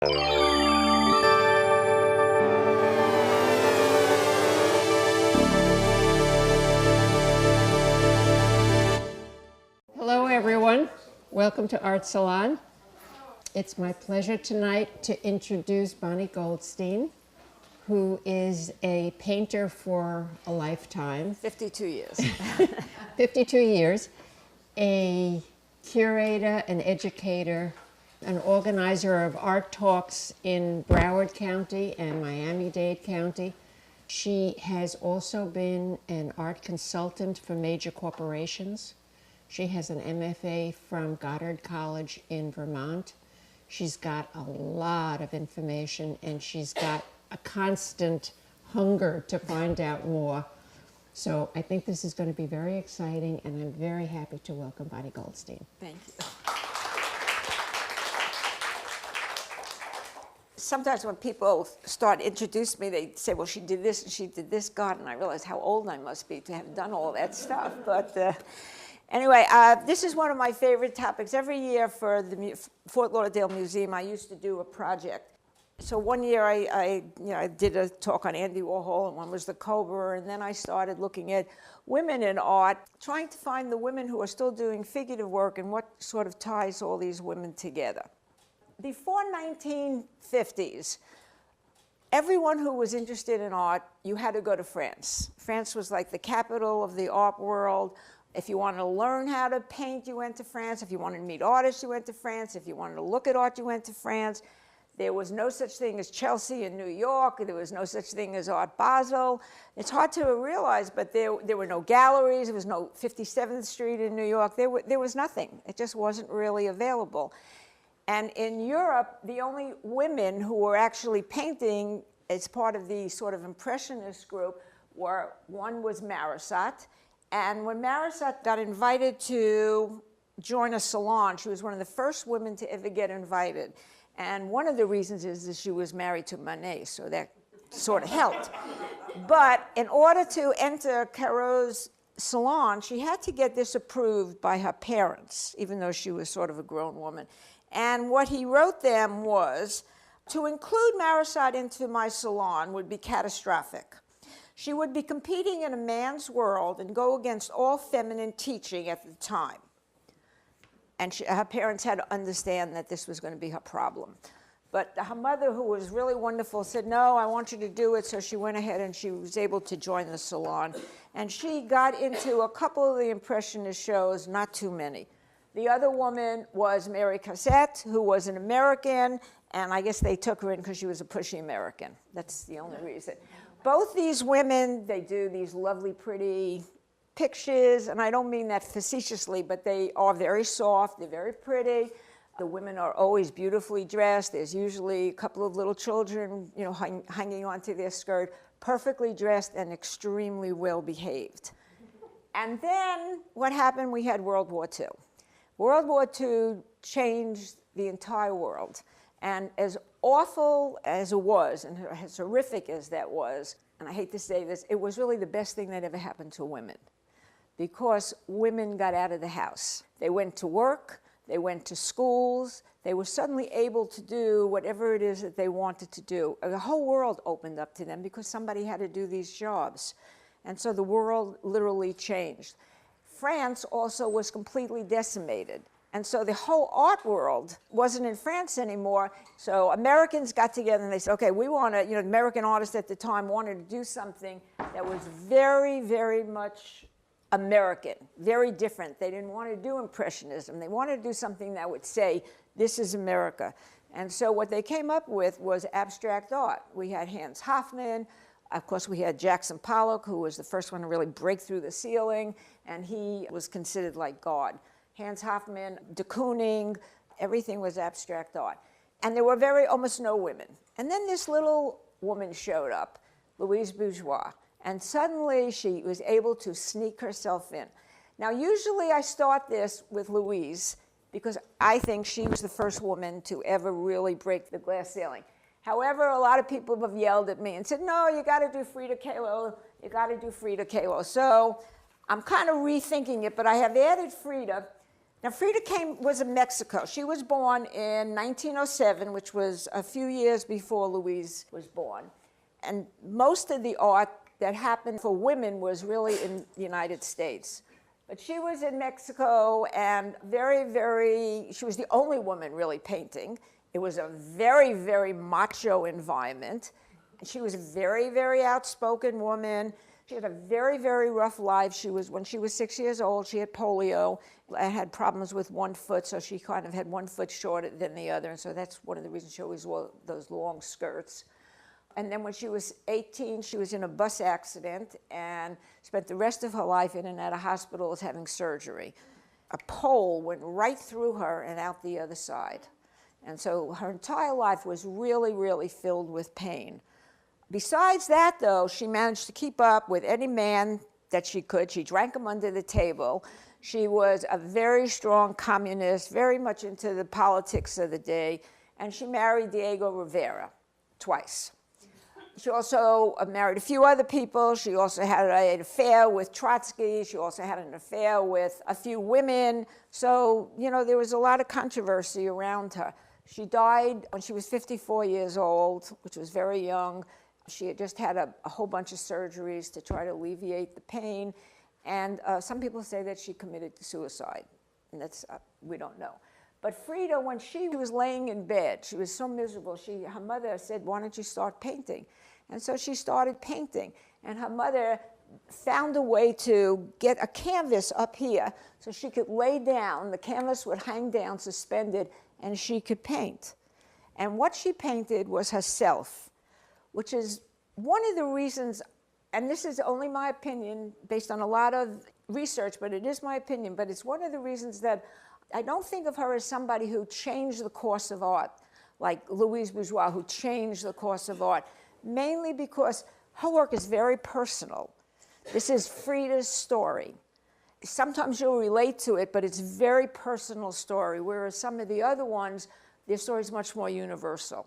Hello, everyone. Welcome to Art Salon. It's my pleasure tonight to introduce Bonney Goldstein, who is a painter for a lifetime. 52 years. 52 years, a curator, an educator, an organizer of art talks in Broward County and Miami-Dade County. She has also been an art consultant for major corporations. She has an MFA from Goddard College in Vermont. She's got a lot of information, and she's got a constant hunger to find out more. So I think this is going to be very exciting, and I'm very happy to welcome Bonney Goldstein. Thank you. Sometimes when people start introducing me, they say, well, she did this and she did this. God, and I realize how old I must be to have done all that stuff. But anyway, this is one of my favorite topics. Every year for the Fort Lauderdale Museum, I used to do a project. So one year I did a talk on Andy Warhol, and one was the Cobra, and then I started looking at women in art, trying to find the women who are still doing figurative work and what sort of ties all these women together. Before 1950s, everyone who was interested in art, you had to go to France. France was like the capital of the art world. If you wanted to learn how to paint, you went to France. If you wanted to meet artists, you went to France. If you wanted to look at art, you went to France. There was no such thing as Chelsea in New York. There was no such thing as Art Basel. It's hard to realize, but there were no galleries. There was no 57th Street in New York. There was nothing. It just wasn't really available. And in Europe, the only women who were actually painting as part of the sort of Impressionist group one was Marisat. And when Marisat got invited to join a salon, she was one of the first women to ever get invited. And one of the reasons is that she was married to Monet, so that sort of helped. But in order to enter Caro's salon, she had to get this approved by her parents, even though she was sort of a grown woman. And what he wrote them was, to include Marisat into my salon would be catastrophic. She would be competing in a man's world and go against all feminine teaching at the time. And her parents had to understand that this was going to be her problem. But her mother, who was really wonderful, said, no, I want you to do it. So she went ahead and she was able to join the salon. And she got into a couple of the Impressionist shows, not too many. The other woman was Mary Cassatt, who was an American, and I guess they took her in because she was a pushy American. That's the only reason. Both these women, they do these lovely, pretty pictures, and I don't mean that facetiously, but they are very soft, they're very pretty. The women are always beautifully dressed. There's usually a couple of little children, hanging onto their skirt, perfectly dressed and extremely well behaved. And then what happened? We had World War II. World War II changed the entire world. And as awful as it was, and as horrific as that was, and I hate to say this, it was really the best thing that ever happened to women, because women got out of the house. They went to work, they went to schools, they were suddenly able to do whatever it is that they wanted to do. The whole world opened up to them because somebody had to do these jobs. And so the world literally changed. France also was completely decimated. And so the whole art world wasn't in France anymore. So Americans got together and they said, okay, we want to, American artists at the time wanted to do something that was very, very much American, very different. They didn't want to do Impressionism. They wanted to do something that would say, this is America. And so what they came up with was abstract art. We had Hans Hofmann. Of course, we had Jackson Pollock, who was the first one to really break through the ceiling, and he was considered like God. Hans Hofmann, de Kooning, everything was abstract art. And there were almost no women. And then this little woman showed up, Louise Bourgeois, and suddenly she was able to sneak herself in. Now, usually I start this with Louise because I think she was the first woman to ever really break the glass ceiling. However, a lot of people have yelled at me and said, no, you got to do Frida Kahlo. You got to do Frida Kahlo. So I'm kind of rethinking it, but I have added Frida. Now, Frida was in Mexico. She was born in 1907, which was a few years before Louise was born. And most of the art that happened for women was really in the United States. But she was in Mexico, and she was the only woman really painting. It was a very, very macho environment. She was a very, very outspoken woman. She had a very, very rough life. When she was 6 years old, she had polio and had problems with one foot, so she kind of had one foot shorter than the other, and so that's one of the reasons she always wore those long skirts. And then when she was 18, she was in a bus accident and spent the rest of her life in and out of hospitals having surgery. A pole went right through her and out the other side. And so her entire life was really, really filled with pain. Besides that, though, she managed to keep up with any man that she could. She drank him under the table. She was a very strong communist, very much into the politics of the day, and she married Diego Rivera twice. She also married a few other people. She also had an affair with Trotsky. She also had an affair with a few women. So, there was a lot of controversy around her. She died when she was 54 years old, which was very young. She had just had a whole bunch of surgeries to try to alleviate the pain. And some people say that she committed suicide. And that's, we don't know. But Frida, when she was laying in bed, she was so miserable. Her mother said, "Why don't you start painting?" And so she started painting. And her mother found a way to get a canvas up here so she could lay down. The canvas would hang down suspended, and she could paint. And what she painted was herself, which is one of the reasons, and this is only my opinion based on a lot of research, but it is my opinion, but it's one of the reasons that I don't think of her as somebody who changed the course of art, like Louise Bourgeois, who changed the course of art, mainly because her work is very personal. This is Frida's story. Sometimes you'll relate to it, but it's a very personal story, whereas some of the other ones, their story is much more universal.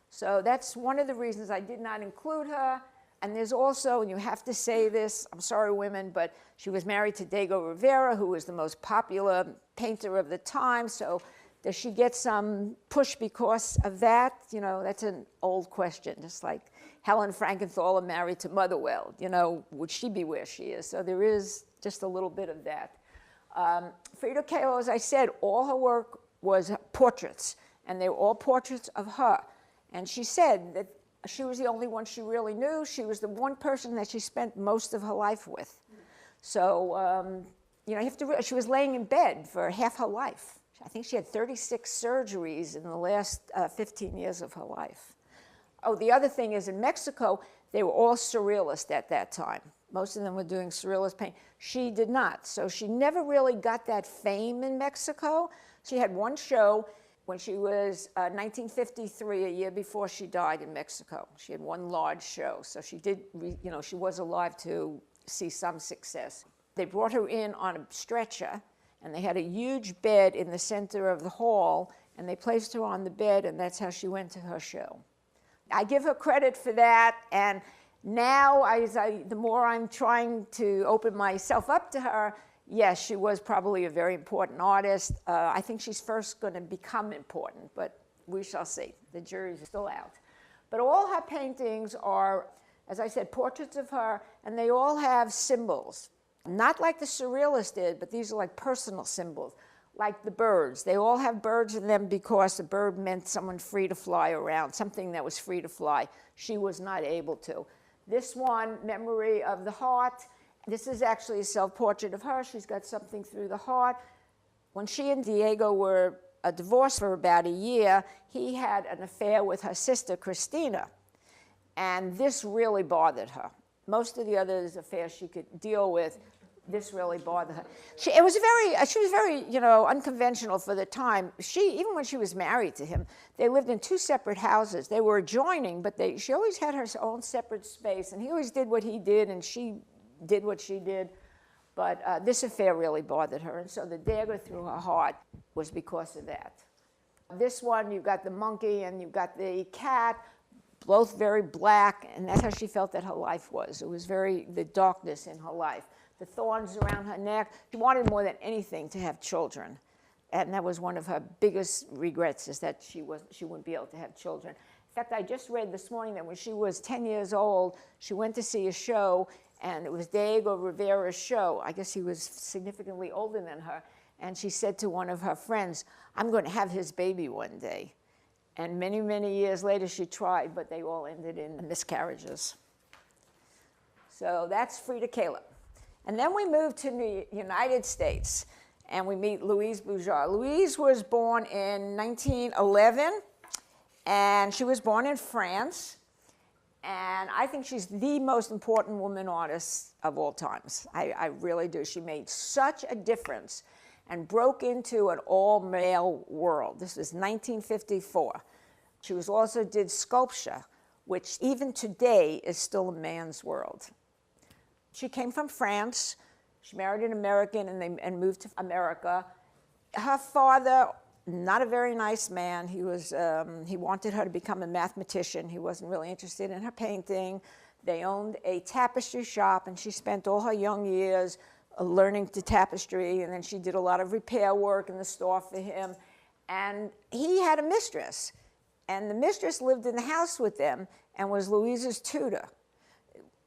So that's one of the reasons I did not include her. And there's also, and you have to say this, I'm sorry, women, but she was married to Diego Rivera, who was the most popular painter of the time. So does she get some push because of that? That's an old question, just like Helen Frankenthaler married to Motherwell. Would she be where she is? So there is just a little bit of that. Frida Kahlo, as I said, all her work was portraits, and they were all portraits of her. And she said that she was the only one she really knew. She was the one person that she spent most of her life with. So, you have to she was laying in bed for half her life. I think she had 36 surgeries in the last 15 years of her life. Oh, the other thing is in Mexico, they were all surrealist at that time. Most of them were doing surrealist paint. She did not. So she never really got that fame in Mexico. She had one show when she was 1953, a year before she died in Mexico. She had one large show. So she did, she was alive to see some success. They brought her in on a stretcher, and they had a huge bed in the center of the hall, and they placed her on the bed, and that's how she went to her show. I give her credit for that, and now the more I'm trying to open myself up to her, yes, she was probably a very important artist. I think she's first going to become important, but we shall see. The jury's still out. But all her paintings are, as I said, portraits of her, and they all have symbols. Not like the surrealists did, but these are like personal symbols, like the birds. They all have birds in them because a bird meant someone free to fly around, something that was free to fly. She was not able to. This one, Memory of the Heart, this is actually a self-portrait of her. She's got something through the heart. When she and Diego were divorced for about a year, he had an affair with her sister, Christina. And this really bothered her. Most of the other affairs she could deal with, this really bothered her. She was very, unconventional for the time. Even when she was married to him, they lived in two separate houses. They were adjoining, but she always had her own separate space, and he always did what he did, and she did what she did. But this affair really bothered her, and so the dagger through her heart was because of that. This one, you've got the monkey and you've got the cat, both very black, and that's how she felt that her life was. It was the darkness in her life. The thorns around her neck. She wanted more than anything to have children. and that was one of her biggest regrets, is that she wouldn't be able to have children. In fact, I just read this morning that when she was 10 years old, she went to see a show, and it was Diego Rivera's show. I guess he was significantly older than her. And she said to one of her friends, "I'm going to have his baby one day." And many, many years later, she tried, but they all ended in miscarriages. So that's Frida Kahlo. And then we move to the United States, and we meet Louise Bourgeois. Louise was born in 1911, and she was born in France. And I think she's the most important woman artist of all times. I really do. She made such a difference and broke into an all-male world. This was 1954. She also did sculpture, which even today is still a man's world. She came from France. She married an American and moved to America. Her father, not a very nice man. He wanted her to become a mathematician. He wasn't really interested in her painting. They owned a tapestry shop, and she spent all her young years learning to tapestry, and then she did a lot of repair work in the store for him. And he had a mistress, and the mistress lived in the house with them and was Louise's tutor.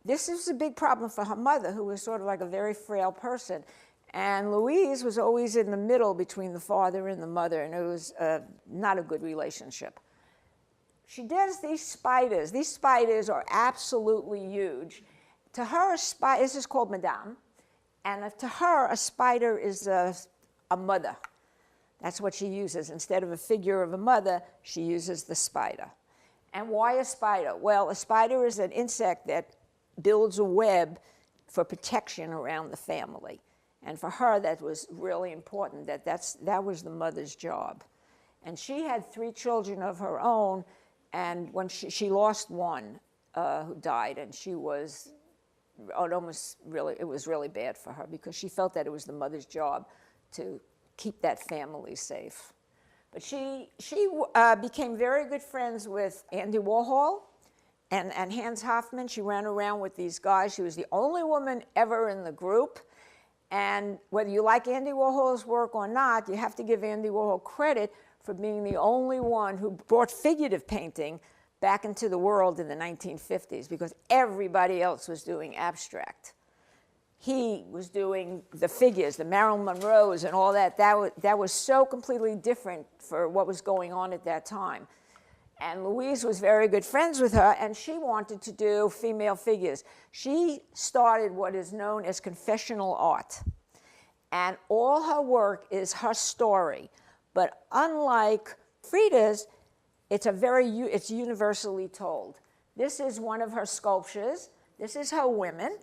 This is a big problem for her mother, who was sort of like a very frail person. And Louise was always in the middle between the father and the mother, and it was not a good relationship. She does these spiders. These spiders are absolutely huge. To her, this is called Madame. And to her, a spider is a mother. That's what she uses. Instead of a figure of a mother, she uses the spider. And why a spider? Well, a spider is an insect that builds a web for protection around the family. And for her, that was really important, that was the mother's job. And she had 3 children of her own, and when she lost one who died, and it was really bad for her, because she felt that it was the mother's job to keep that family safe. But she became very good friends with Andy Warhol and Hans Hofmann. She ran around with these guys. She was the only woman ever in the group. And whether you like Andy Warhol's work or not, you have to give Andy Warhol credit for being the only one who brought figurative painting back into the world in the 1950s, because everybody else was doing abstract. He was doing the figures, the Marilyn Monroes and all that. That was so completely different for what was going on at that time. And Louise was very good friends with her, and she wanted to do female figures. She started what is known as confessional art. And all her work is her story. But unlike Frida's, it's universally told. This is one of her sculptures. This is her women.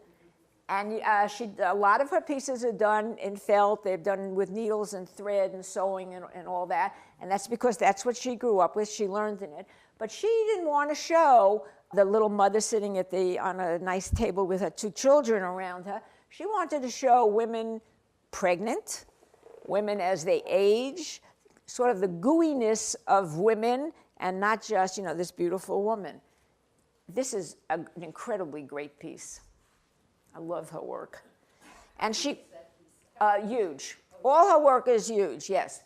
And a lot of her pieces are done in felt. They're done with needles and thread and sewing and all that. And that's because that's what she grew up with. She learned in it. But she didn't want to show the little mother sitting on a nice table with her 2 children around her. She wanted to show women pregnant, women as they age, sort of the gooiness of women, and not just, this beautiful woman. This is an incredibly great piece. I love her work. And she, huge. All her work is huge, yes.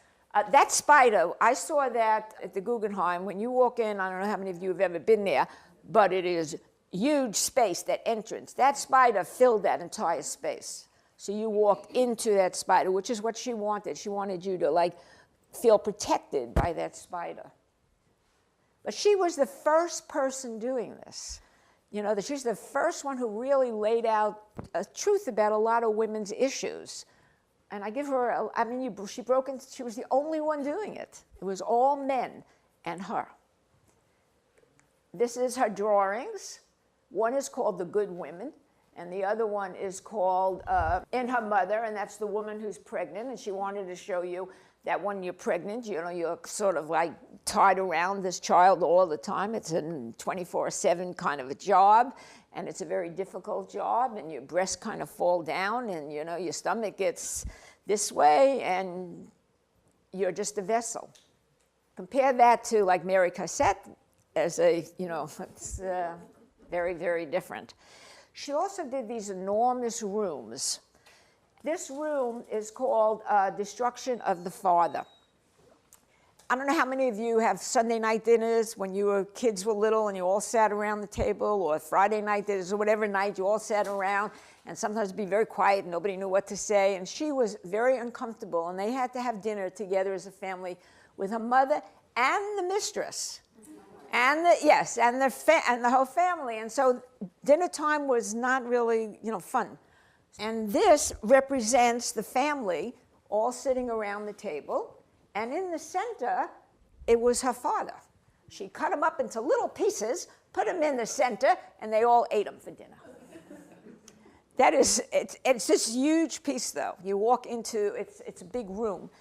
That spider, I saw that at the Guggenheim. When you walk in, I don't know how many of you have ever been there, but it is huge space, that entrance. That spider filled that entire space. So you walked into that spider, which is what she wanted. She wanted you to feel protected by that spider. But she was the first person doing this. She's the first one who really laid out a truth about a lot of women's issues. And I give her, she was the only one doing it. It was all men and her. This is her drawings. One is called The Good Women, and the other one is called In Her Mother, and that's the woman who's pregnant, and she wanted to show you that when you're pregnant, you're sort of tied around this child all the time. It's a 24/7 kind of a job, and it's a very difficult job, and your breasts kind of fall down, and your stomach gets this way, and you're just a vessel. Compare that to Mary Cassatt as it's very, very different. She also did these enormous rooms. This room is called Destruction of the Father. I don't know how many of you have Sunday night dinners when kids were little and you all sat around the table, or Friday night dinners, or whatever night you all sat around, and sometimes it'd be very quiet and nobody knew what to say. And she was very uncomfortable, and they had to have dinner together as a family with her mother and the mistress. And the whole family. And so dinner time was not really, fun. And this represents the family all sitting around the table. And in the center, it was her father. She cut him up into little pieces, put him in the center, and they all ate him for dinner. It's this huge piece, though. You walk into, it's a big room.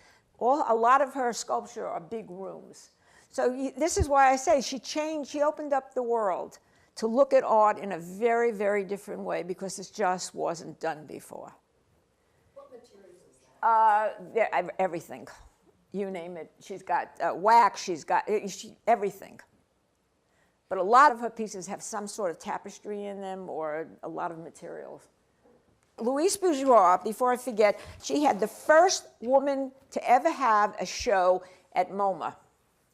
A lot of her sculpture are big rooms. So this is why I say she opened up the world to look at art in a very, very different way, because this just wasn't done before. What materials is that? Everything. You name it. She's got wax, she's got everything. But a lot of her pieces have some sort of tapestry in them or a lot of materials. Louise Bourgeois, before I forget, she had the first woman to ever have a show at MoMA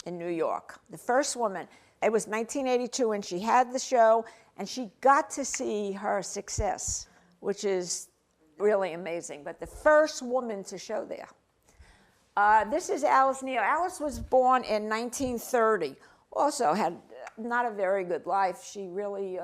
in New York. The first woman. It was 1982 when she had the show, and she got to see her success, which is really amazing. But the first woman to show there. This is Alice Neal. Alice was born in 1930. Also had not a very good life. She really,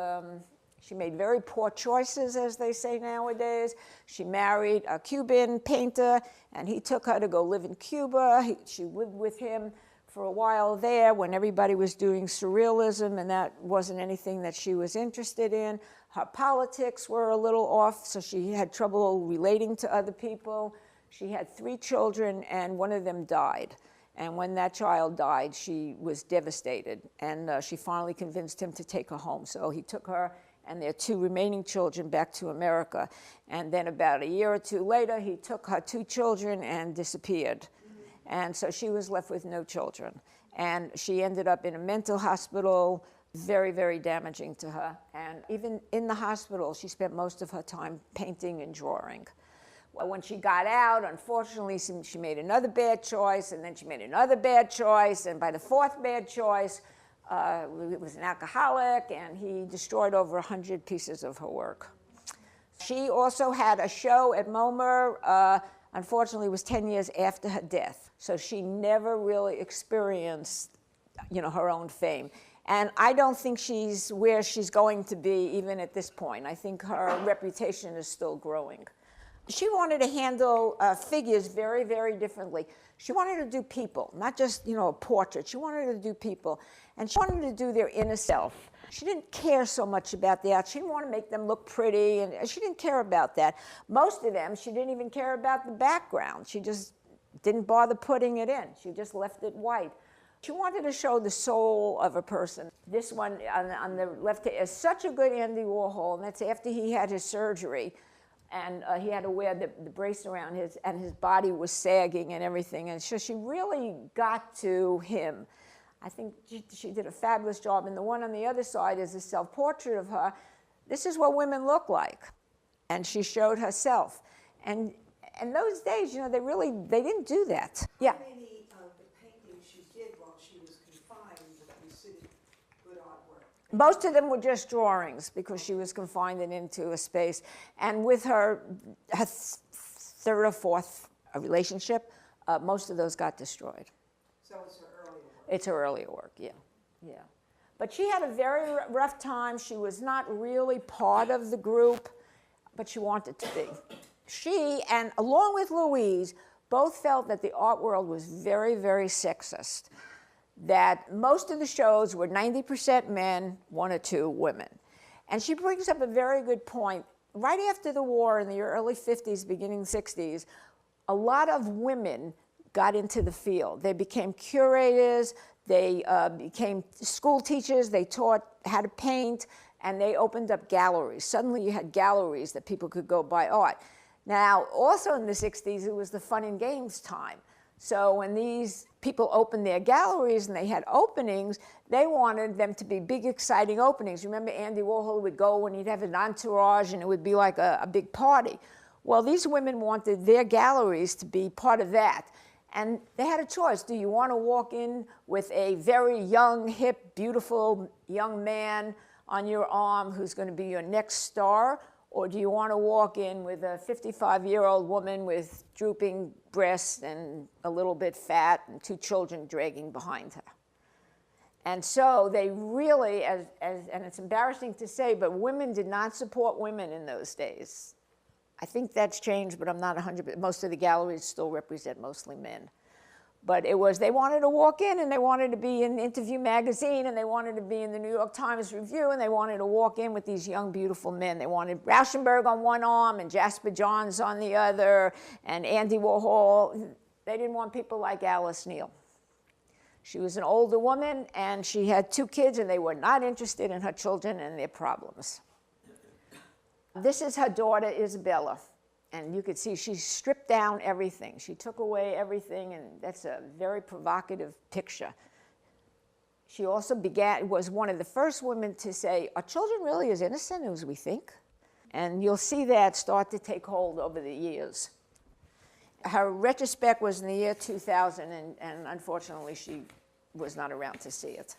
she made very poor choices, as they say nowadays. She married a Cuban painter, and he took her to go live in Cuba. She lived with him for a while there when everybody was doing surrealism, and that wasn't anything that she was interested in. Her politics were a little off, so she had trouble relating to other people. She had 3 children, and one of them died. And when that child died, she was devastated, and she finally convinced him to take her home. So he took her and their 2 remaining children back to America. And then about a year or 2 later, he took her 2 children and disappeared. And so she was left with no children. And she ended up in a mental hospital, very, very damaging to her. And even in the hospital, she spent most of her time painting and drawing. Well, when she got out, unfortunately, she made another bad choice, and then she made another bad choice, and by the 4th bad choice, it was an alcoholic, and he destroyed over 100 pieces of her work. She also had a show at MoMA. Unfortunately, it was 10 years after her death, so she never really experienced, her own fame. And I don't think she's where she's going to be even at this point. I think her reputation is still growing. She wanted to handle figures very, very differently. She wanted to do people, not just, a portrait. She wanted to do people, and she wanted to do their inner self. She didn't care so much about the art. She didn't want to make them look pretty, and she didn't care about that. Most of them, she didn't even care about the background. She just didn't bother putting it in. She just left it white. She wanted to show the soul of a person. This one on the left is such a good Andy Warhol, and that's after he had his surgery. And he had to wear the brace around and his body was sagging and everything. And so she really got to him. I think she did a fabulous job. And the one on the other side is a self-portrait of her. This is what women look like. And she showed herself. And in those days, they didn't do that. Yeah. How many of the paintings she did while she was confined were considered good artwork? Most of them were just drawings because she was confined into a space. And with her 3rd or 4th relationship, most of those got destroyed. So it's her earlier work. It's her earlier work, yeah. But she had a very rough time. She was not really part of the group, but she wanted to be. She, and along with Louise, both felt that the art world was very, very sexist. That most of the shows were 90% men, 1 or 2 women. And she brings up a very good point. Right after the war in the early 50s, beginning 60s, a lot of women got into the field. They became curators, they became school teachers, they taught how to paint, and they opened up galleries. Suddenly you had galleries that people could go buy art. Now, also in the 60s, it was the fun and games time. So when these people opened their galleries and they had openings, they wanted them to be big, exciting openings. Remember Andy Warhol would go and he'd have an entourage and it would be like a big party. Well, these women wanted their galleries to be part of that. And they had a choice. Do you want to walk in with a very young, hip, beautiful young man on your arm who's going to be your next star? Or do you want to walk in with a 55-year-old woman with drooping breasts and a little bit fat and 2 children dragging behind her? And so they really, and it's embarrassing to say, but women did not support women in those days. I think that's changed, but I'm not 100%. Most of the galleries still represent mostly men. But it was, they wanted to walk in and they wanted to be in Interview magazine and they wanted to be in the New York Times Review and they wanted to walk in with these young, beautiful men. They wanted Rauschenberg on one arm and Jasper Johns on the other and Andy Warhol. They didn't want people like Alice Neal. She was an older woman and she had 2 kids and they were not interested in her children and their problems. This is her daughter, Isabella. And you could see she stripped down everything. She took away everything, and that's a very provocative picture. She also was one of the first women to say, are children really as innocent as we think? And you'll see that start to take hold over the years. Her retrospect was in the year 2000, and unfortunately she was not around to see it.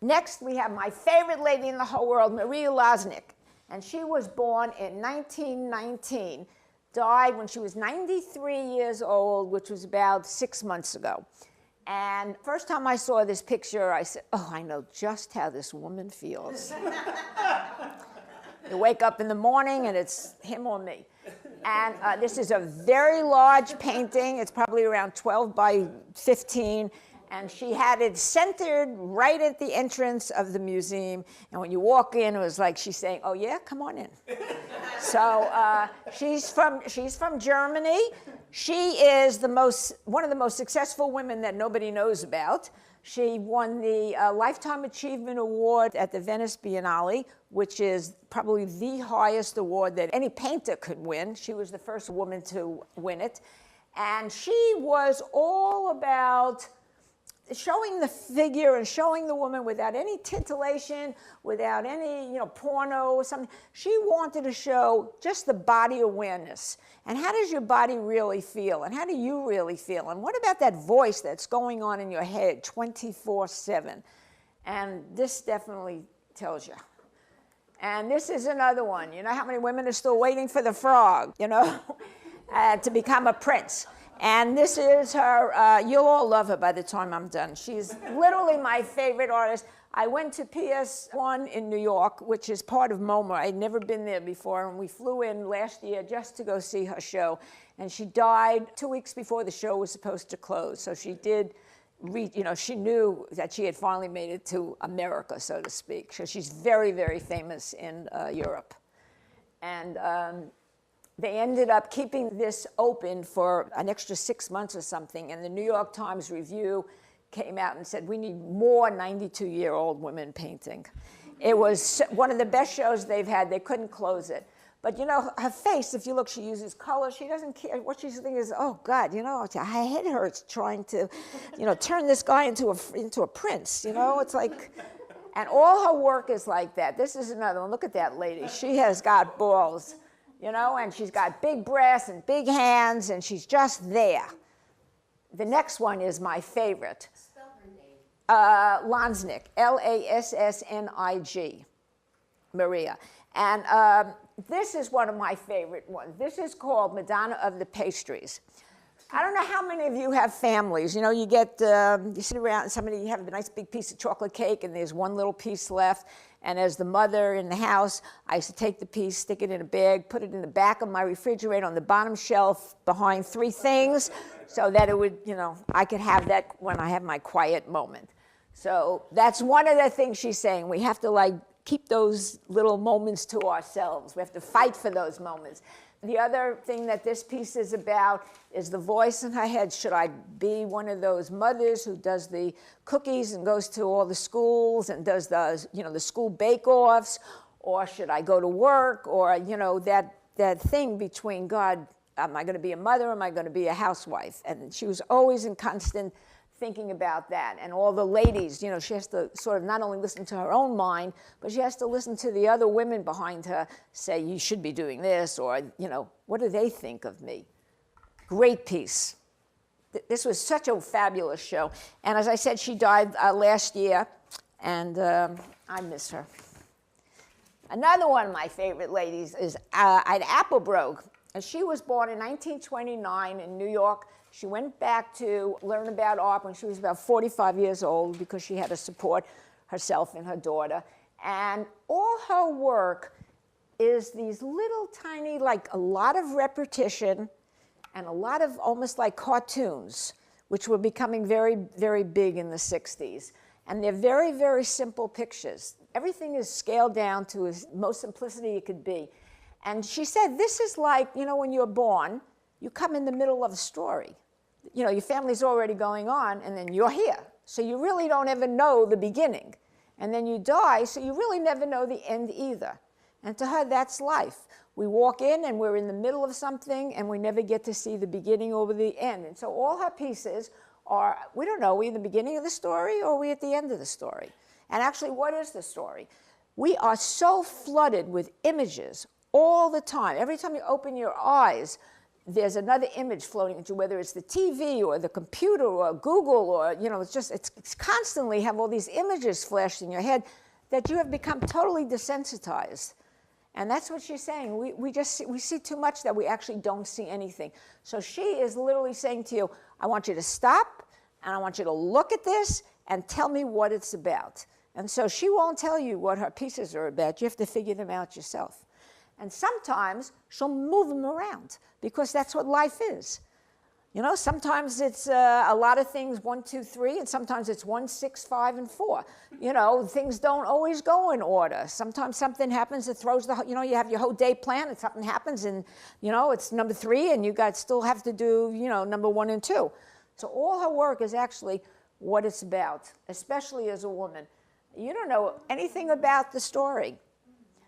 Next, we have my favorite lady in the whole world, Maria Loznick. And she was born in 1919, died when she was 93 years old, which was about 6 months ago. And first time I saw this picture, I said, oh, I know just how this woman feels. You wake up in the morning and it's him or me. And this is a very large painting. It's probably around 12 by 15. And she had it centered right at the entrance of the museum. And when you walk in, it was like she's saying, oh, yeah, come on in. So she's from Germany. She is one of the most successful women that nobody knows about. She won the Lifetime Achievement Award at the Venice Biennale, which is probably the highest award that any painter could win. She was the first woman to win it. And she was all about showing the figure and showing the woman without any titillation, without any, porno or something. She wanted to show just the body awareness. And how does your body really feel? And how do you really feel? And what about that voice that's going on in your head 24/7? And this definitely tells you. And this is another one. You know how many women are still waiting for the frog, to become a prince? And this is her, you'll all love her by the time I'm done. She's literally my favorite artist. I went to PS1 in New York, which is part of MoMA. I'd never been there before, and we flew in last year just to go see her show. And she died 2 weeks before the show was supposed to close. So she did, she knew that she had finally made it to America, so to speak. So she's very, very famous in Europe. And they ended up keeping this open for an extra 6 months or something, and the New York Times Review came out and said, we need more 92-year-old women painting. It was one of the best shows they've had. They couldn't close it. But, her face, if you look, she uses color. She doesn't care. What she's thinking is, oh, God, her head hurts trying to, turn this guy into a prince. It's like, and all her work is like that. This is another one. Look at that lady. She has got balls. And she's got big breasts and big hands, and she's just there. The next one is my favorite. Spell her name. Loznick, Lassnig, Maria. And this is one of my favorite ones. This is called Madonna of the Pastries. I don't know how many of you have families. You sit around and you have a nice big piece of chocolate cake, and there's one little piece left. And as the mother in the house, I used to take the piece, stick it in a bag, put it in the back of my refrigerator on the bottom shelf behind 3 things so that it would, I could have that when I have my quiet moment. So that's one of the things she's saying. We have to keep those little moments to ourselves. We have to fight for those moments. The other thing that this piece is about is the voice in her head. Should I be one of those mothers who does the cookies and goes to all the schools and does the school bake-offs, or should I go to work, or that thing between God, am I going to be a mother, or am I going to be a housewife? And she was always in constant thinking about that. And all the ladies, you know, she has to sort of not only listen to her own mind, but she has to listen to the other women behind her say, you should be doing this, or, you know, what do they think of me? Great piece. This was such a fabulous show. And as I said, she died last year, and I miss her. Another one of my favorite ladies is Ida Applebrook. And she was born in 1929 in New York. She went back to learn about art when she was about 45 years old because she had to support herself and her daughter. And all her work is these little tiny, like a lot of repetition and a lot of almost like cartoons, which were becoming very, very big in the 60s. And they're very, very simple pictures. Everything is scaled down to the most simplicity it could be. And she said, this is like, you know, when you're born, you come in the middle of a story. You know, your family's already going on, and then you're here. So you really don't ever know the beginning. And then you die, so you really never know the end either. And to her, that's life. We walk in, and we're in the middle of something, and we never get to see the beginning or the end. And so all her pieces are, we don't know, are we in the beginning of the story, or are we at the end of the story? And actually, what is the story? We are so flooded with images all the time. Every time you open your eyes, there's another image floating at you, whether it's the TV or the computer or Google, or, you know, it's constantly have all these images flashed in your head that you have become totally desensitized. And that's what she's saying. We see too much that we actually don't see anything. So she is literally saying to you, I want you to stop, and I want you to look at this and tell me what it's about. And so she won't tell you what her pieces are about. You have to figure them out yourself. And sometimes she'll move them around because that's what life is. You know, sometimes it's a lot of things 1, 2, 3, and sometimes it's 1, 6, 5, and 4. You know, things don't always go in order. Sometimes something happens that throws the, you know, you have your whole day planned and something happens and, you know, it's number 3 and you still have to do, you know, number 1 and 2. So all her work is actually what it's about, especially as a woman. You don't know anything about the story.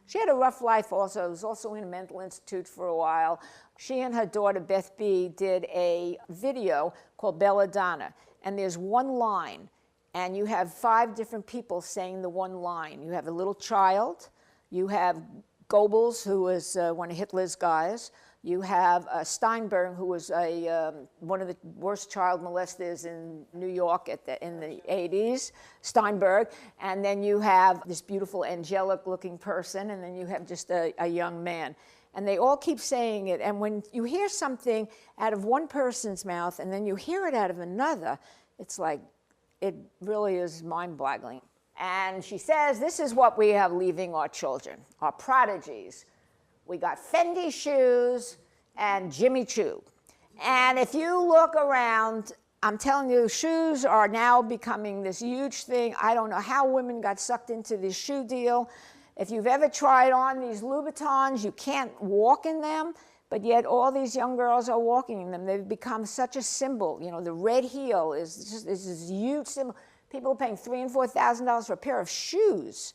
She had a rough life also. Was also in a mental institute for a while. She and her daughter, Beth B., did a video called Belladonna. And there's one line, and you have 5 different people saying the one line. You have a little child. You have Goebbels, who was one of Hitler's guys. You have Steinberg, who was one of the worst child molesters in New York in the 80s, Steinberg. And then you have this beautiful angelic-looking person, and then you have just a young man. And they all keep saying it. And when you hear something out of one person's mouth and then you hear it out of another, it's like, it really is mind-boggling. And she says, this is what we have leaving our children, our prodigies. We got Fendi shoes and Jimmy Choo. And if you look around, I'm telling you, shoes are now becoming this huge thing. I don't know how women got sucked into this shoe deal. If you've ever tried on these Louboutins, you can't walk in them, but yet all these young girls are walking in them. They've become such a symbol. You know, the red heel is this huge symbol. People are paying $3,000 and $4,000 for a pair of shoes.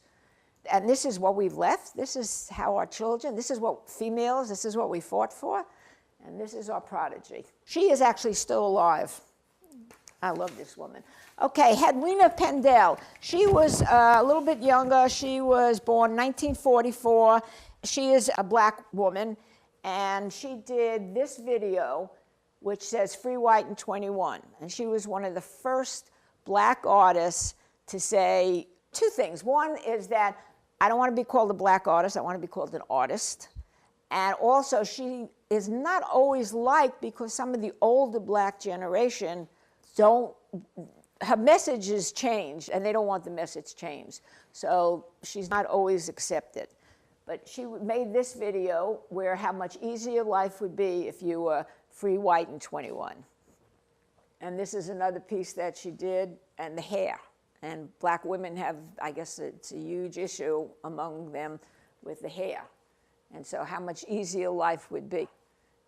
And this is what we've left. This is how our children, this is what females, this is what we fought for. And this is our prodigy. She is actually still alive. I love this woman. Okay, Hedwina Pendel. She was a little bit younger. She was born 1944. She is a black woman. And she did this video, which says Free White and 21. And she was one of the first black artists to say 2 things. One is that I don't want to be called a black artist. I want to be called an artist. And also, she is not always liked because some of the older black generation her message has changed, and they don't want the message changed. So she's not always accepted. But she made this video where how much easier life would be if you were free, white, and 21. And this is another piece that she did, and the hair. And black women have, I guess it's a huge issue among them with the hair. And so how much easier life would be.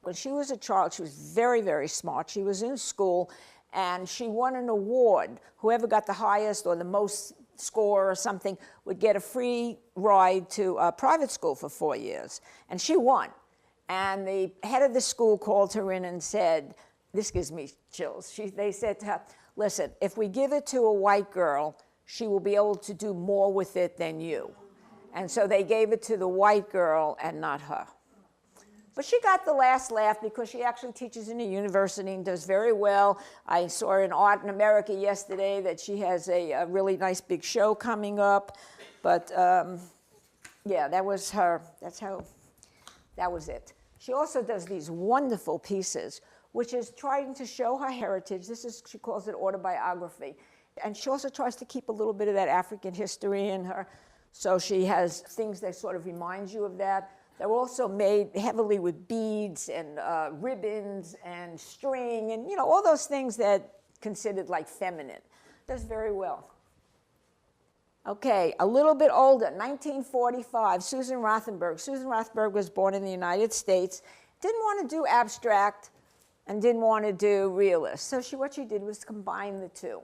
When she was a child, she was very, very smart. She was in school, and she won an award. Whoever got the highest or the most score or something would get a free ride to a private school for 4 years. And she won. And the head of the school called her in and said, this gives me chills. They said to her, listen, if we give it to a white girl, she will be able to do more with it than you. And so they gave it to the white girl and not her. But she got the last laugh because she actually teaches in a university and does very well. I saw her in Art in America yesterday that she has a really nice big show coming up. But yeah, that was her. That was it. She also does these wonderful pieces, which is trying to show her heritage. She calls it autobiography. And she also tries to keep a little bit of that African history in her. So she has things that sort of remind you of that. They're also made heavily with beads and ribbons and string and, you know, all those things that considered like feminine. Does very well. Okay, a little bit older, 1945, Susan Rothenberg. Susan Rothenberg was born in the United States, didn't want to do abstract and didn't want to do realist. So what she did was combine the two.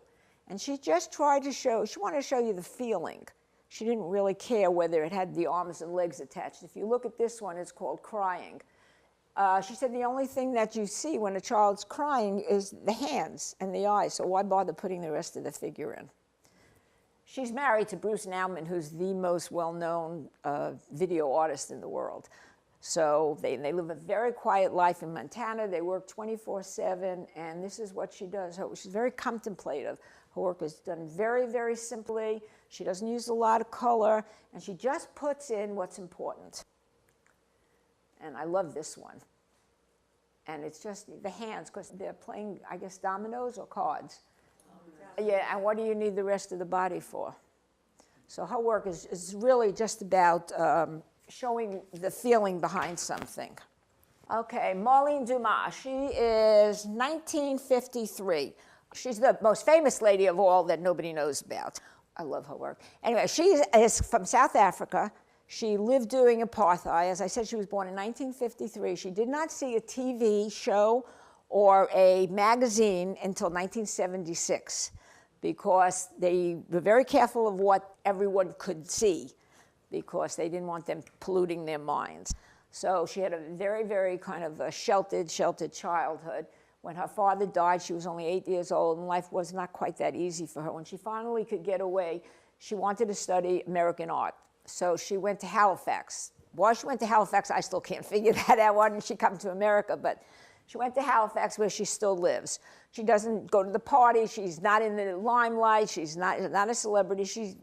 And she just tried to show, she wanted to show you the feeling. She didn't really care whether it had the arms and legs attached. If you look at this one, it's called Crying. She said the only thing that you see when a child's crying is the hands and the eyes, so why bother putting the rest of the figure in? She's married to Bruce Nauman, who's the most well-known video artist in the world. So they live a very quiet life in Montana. They work 24/7, and this is what she does. She's very contemplative. Her work is done very, very simply. She doesn't use a lot of color, and she just puts in what's important. And I love this one. And it's just the hands, because they're playing, I guess, dominoes or cards. Yeah, and what do you need the rest of the body for? So her work is really just about showing the feeling behind something. Okay, Marlene Dumas. She is 1953. She's the most famous lady of all that nobody knows about. I love her work. Anyway, she is from South Africa. She lived during apartheid. As I said, she was born in 1953. She did not see a TV show or a magazine until 1976 because they were very careful of what everyone could see because they didn't want them polluting their minds. So she had a very, very kind of a sheltered childhood. When her father died, she was only 8 years old, and life was not quite that easy for her. When she finally could get away, she wanted to study American art. So she went to Halifax. Why she went to Halifax, I still can't figure that out. Why didn't she come to America? But she went to Halifax, where she still lives. She doesn't go to the party. She's not in the limelight. She's not a celebrity. She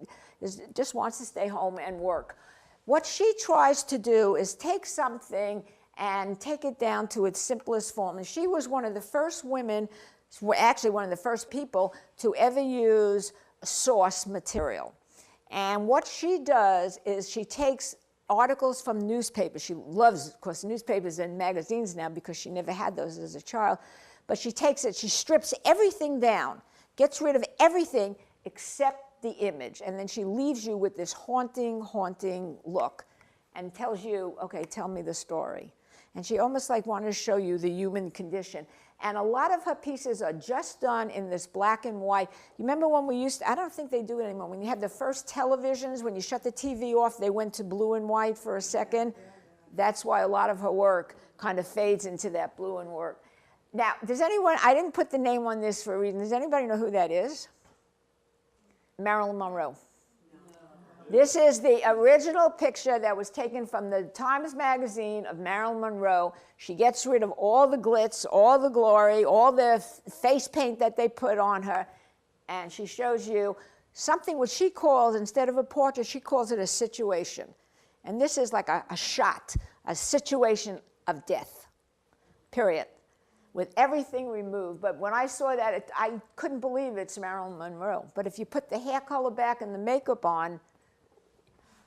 just wants to stay home and work. What she tries to do is take something and take it down to its simplest form. And she was one of the first women, actually one of the first people, to ever use source material. And what she does is she takes articles from newspapers. She loves, of course, newspapers and magazines now because she never had those as a child. But she takes it, she strips everything down, gets rid of everything except the image. And then she leaves you with this haunting, haunting look and tells you, okay, tell me the story. And she almost like wanted to show you the human condition. And a lot of her pieces are just done in this black and white. You remember when we used to, I don't think they do it anymore, when you had the first televisions, when you shut the TV off, they went to blue and white for a second. That's why a lot of her work kind of fades into that blue and white. Now, does anyone, I didn't put the name on this for a reason. Does anybody know who that is? Marilyn Monroe. This is the original picture that was taken from the Times Magazine of Marilyn Monroe. She gets rid of all the glitz, all the glory, all the face paint that they put on her, and she shows you something which she calls, instead of a portrait, she calls it a situation. And this is like a shot, a situation of death, period, with everything removed. But when I saw that, I couldn't believe it's Marilyn Monroe. But if you put the hair color back and the makeup on,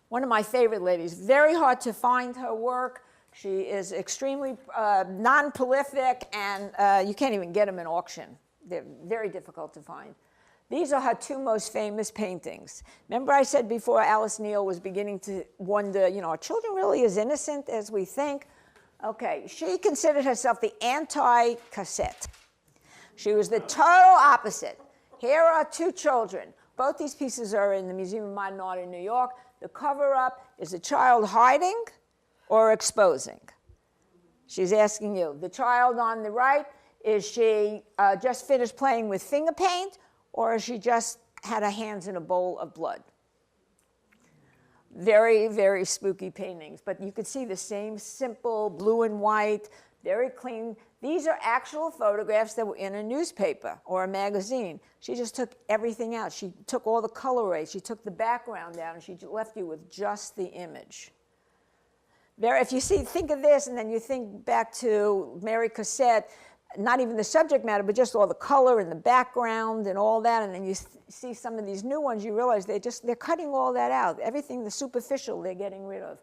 one of my favorite ladies. Very hard to find her work. She is extremely non-prolific, and you can't even get them in auction. They're very difficult to find. These are her two most famous paintings. Remember I said before Alice Neal was beginning to wonder, you know, are children really as innocent as we think? Okay, she considered herself the anti-cassette. She was the total opposite. Here are two children. Both these pieces are in the Museum of Modern Art in New York. The cover-up is a child hiding or exposing. She's asking you. The child on the right Is she just finished playing with finger paint, or has she just had her hands in a bowl of blood? Very, very spooky paintings, but you could see the same simple blue and white, very clean. These are actual photographs that were in a newspaper or a magazine. She just took everything out. She took all the color rates. She took the background down, and she left you with just the image. If you think of this, and then you think back to Mary Cassatt, not even the subject matter, but just all the color and the background and all that, and then you see some of these new ones, you realize they're cutting all that out. Everything, the superficial, they're getting rid of.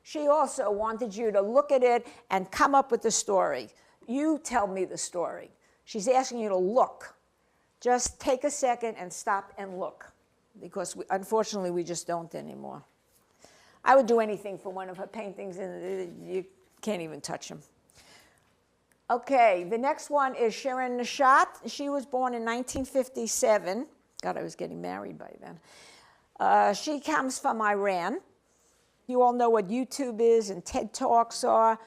She also wanted you to look at it and come up with the story. You tell me the story. She's asking you to look. Just take a second and stop and look, because unfortunately we just don't anymore. I would do anything for one of her paintings, and you can't even touch them. Okay, the next one is Sharon Neshat. She was born in 1957. God, I was getting married by then. She comes from Iran. You all know what YouTube is and TED Talks are.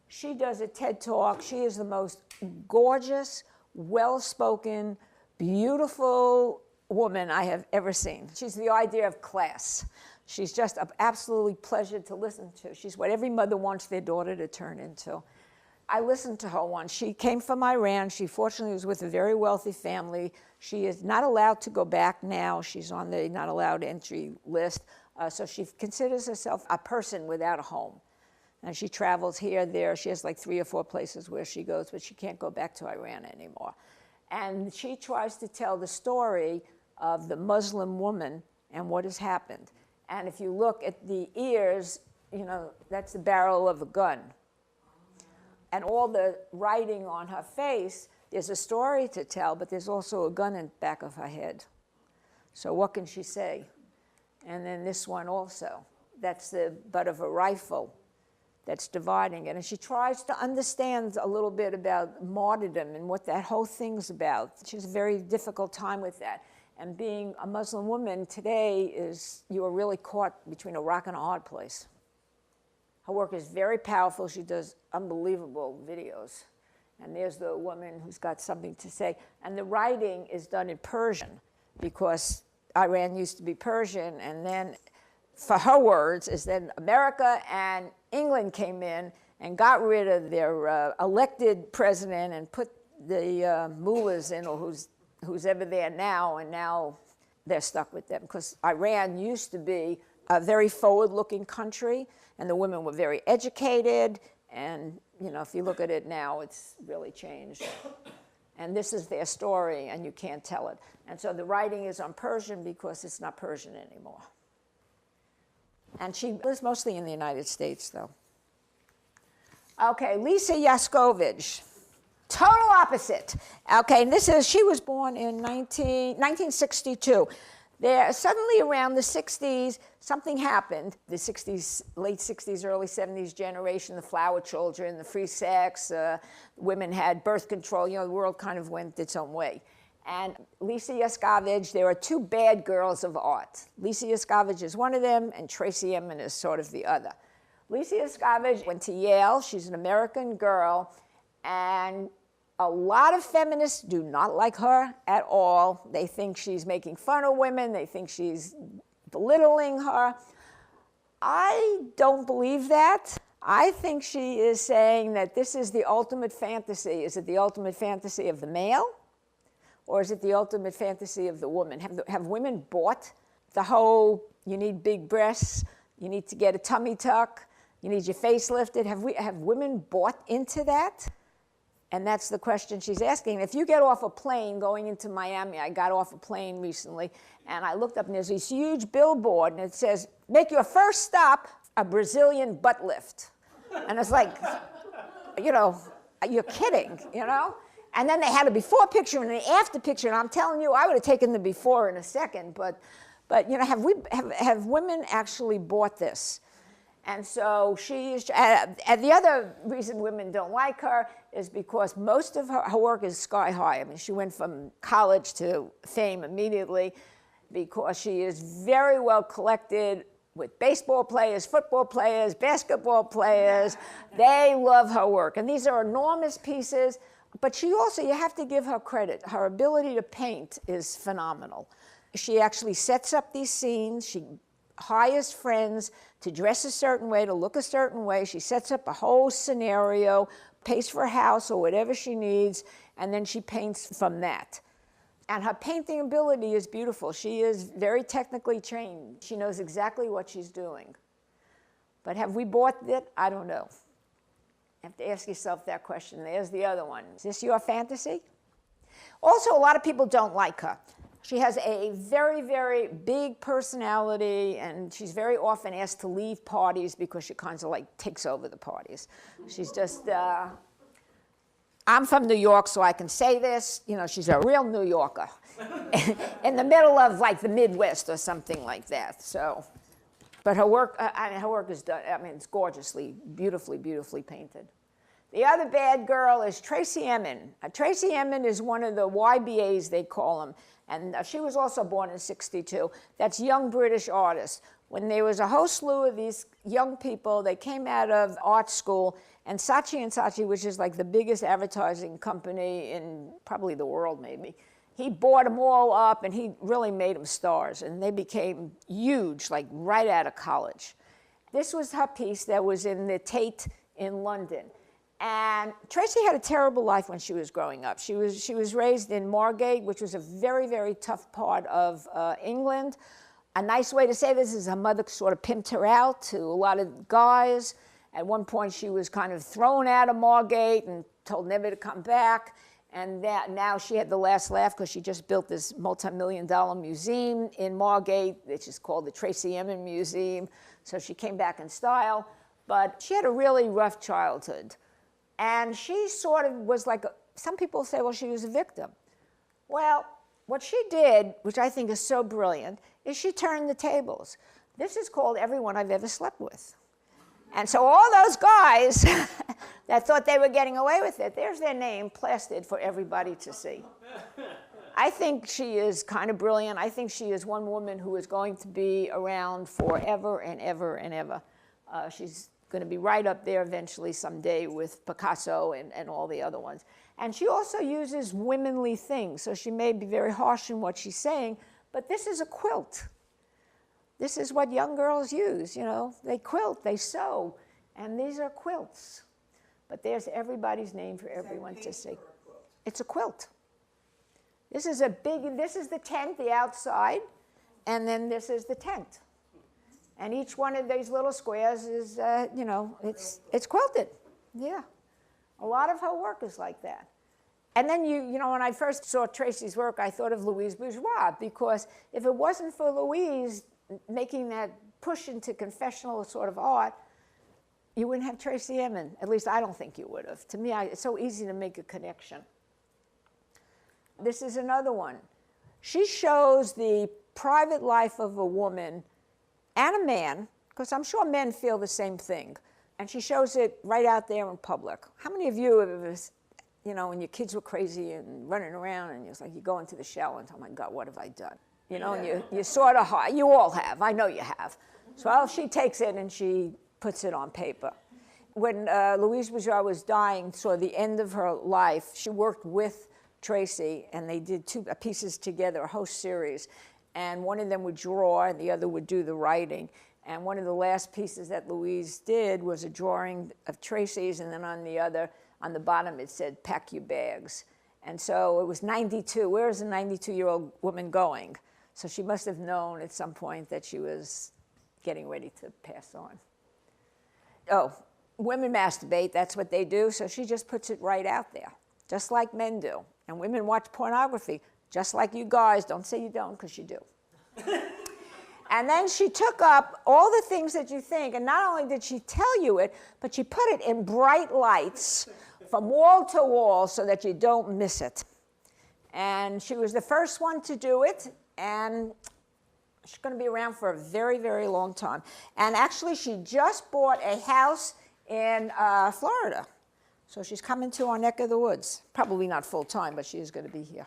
She does a TED Talk. She is the most gorgeous, well-spoken, beautiful woman I have ever seen. She's the idea of class. She's just an absolutely pleasure to listen to. She's what every mother wants their daughter to turn into. I listened to her once. She came from Iran. She fortunately was with a very wealthy family. She is not allowed to go back now. She's on the not allowed entry list. So she considers herself a person without a home. And she travels here, there. She has like 3 or 4 places where she goes, but she can't go back to Iran anymore. And she tries to tell the story of the Muslim woman and what has happened. And if you look at the ears, you know, that's the barrel of a gun. And all the writing on her face, there's a story to tell, but there's also a gun in the back of her head. So what can she say? And then this one also, that's the butt of a rifle that's dividing it. And she tries to understand a little bit about martyrdom and what that whole thing's about. She has a very difficult time with that. And being a Muslim woman today is, you are really caught between a rock and a hard place. Her work is very powerful. She does unbelievable videos. And there's the woman who's got something to say. And the writing is done in Persian, because Iran used to be Persian. And then, for her words, is then America and England came in and got rid of their elected president and put the mullahs in, or who's ever there now, and now they're stuck with them. Because Iran used to be a very forward-looking country, and the women were very educated, and you know, if you look at it now, it's really changed. And this is their story, and you can't tell it. And so the writing is on Persian because it's not Persian anymore. And she lives mostly in the United States, though. Okay, Lisa Yuskavage. Total opposite. Okay, and she was born in 1962. There, suddenly around the 60s, something happened. The 60s, late 60s, early 70s generation, the flower children, the free sex, women had birth control. You know, the world kind of went its own way. And Lisa Yuskavage, there are 2 bad girls of art. Lisa Yuskavage is one of them, and Tracy Emin is sort of the other. Lisa Yuskavage went to Yale. She's an American girl, and a lot of feminists do not like her at all. They think she's making fun of women. They think she's belittling her. I don't believe that. I think she is saying that this is the ultimate fantasy. Is it the ultimate fantasy of the male? Or is it the ultimate fantasy of the woman? Have women bought the whole, you need big breasts, you need to get a tummy tuck, you need your face lifted? Have women bought into that? And that's the question she's asking. If you get off a plane going into Miami, I got off a plane recently, and I looked up, and there's this huge billboard, and it says, make your first stop a Brazilian butt lift. And it's like, you know, you're kidding, you know? And then they had a before picture and an after picture, and I'm telling you, I would have taken the before in a second, but you know, have women actually bought this? And so and the other reason women don't like her is because most of her work is sky high. I mean, she went from college to fame immediately because she is very well collected with baseball players, football players, basketball players. They love her work. And these are enormous pieces But she also, you have to give her credit. Her ability to paint is phenomenal. She actually sets up these scenes. She hires friends to dress a certain way, to look a certain way. She sets up a whole scenario, pays for a house or whatever she needs, and then she paints from that. And her painting ability is beautiful. She is very technically trained. She knows exactly what she's doing. But have we bought it? I don't know. You have to ask yourself that question. There's the other one. Is this your fantasy? Also, a lot of people don't like her. She has a very, very big personality, and she's very often asked to leave parties because she kind of like takes over the parties. She's just, I'm from New York, so I can say this. You know, she's a real New Yorker in the middle of like the Midwest or something like that. So, but her work, her work is done. I mean, it's gorgeously, beautifully, beautifully painted. The other bad girl is Tracy Emin. Tracy Emin is one of the YBAs, they call them. And she was also born in '62. That's Young British Artists. When there was a whole slew of these young people, they came out of art school, and Saatchi & Saatchi, which is like the biggest advertising company in probably the world maybe, he bought them all up and he really made them stars. And they became huge, like right out of college. This was her piece that was in the Tate in London. And Tracy had a terrible life when she was growing up. She was raised in Margate, which was a very, very tough part of England. A nice way to say this is her mother sort of pimped her out to a lot of guys. At one point, she was kind of thrown out of Margate and told never to come back. And that now she had the last laugh because she just built this multi-million-dollar museum in Margate, which is called the Tracy Emin Museum. So she came back in style. But she had a really rough childhood. And she sort of was like, some people say, well, she was a victim. Well, what she did, which I think is so brilliant, is she turned the tables. This is called Everyone I've Ever Slept With. And so all those guys that thought they were getting away with it, there's their name plastered for everybody to see. I think she is kind of brilliant. I think she is one woman who is going to be around forever and ever and ever. She's going to be right up there eventually someday with Picasso and all the other ones. And she also uses womanly things, so she may be very harsh in what she's saying, but this is a quilt. This is what young girls use, you know. They quilt, they sew, and these are quilts. But there's everybody's name for everyone to see. It's a quilt. This is the tent, the outside, and then this is the tent. And each one of these little squares is, you know, it's quilted. Yeah. A lot of her work is like that. And then, you know, when I first saw Tracy's work, I thought of Louise Bourgeois, because if it wasn't for Louise making that push into confessional sort of art, you wouldn't have Tracy Emin. At least I don't think you would have. To me, it's so easy to make a connection. This is another one. She shows the private life of a woman and a man, because I'm sure men feel the same thing. And she shows it right out there in public. How many of you have ever, you know, when your kids were crazy and running around and it's like you go into the shower and, oh my God, what have I done? You know, and you sort of, you all have, I know you have. So she takes it and she puts it on paper. When Louise Bourgeois was dying, so the end of her life, she worked with Tracy and they did two pieces together, a whole series. And one of them would draw and the other would do the writing. And one of the last pieces that Louise did was a drawing of Tracy's, and then on the bottom it said, pack your bags. And so it was 92. Where is a 92-year-old woman going? So she must have known at some point that she was getting ready to pass on. Oh, women masturbate, that's what they do, so she just puts it right out there, just like men do. And women watch pornography, just like you guys. Don't say you don't, because you do. And then she took up all the things that you think, and not only did she tell you it, but she put it in bright lights from wall to wall so that you don't miss it. And she was the first one to do it, and she's going to be around for a very, very long time. And actually, she just bought a house in Florida. So she's coming to our neck of the woods. Probably not full time, but she is going to be here.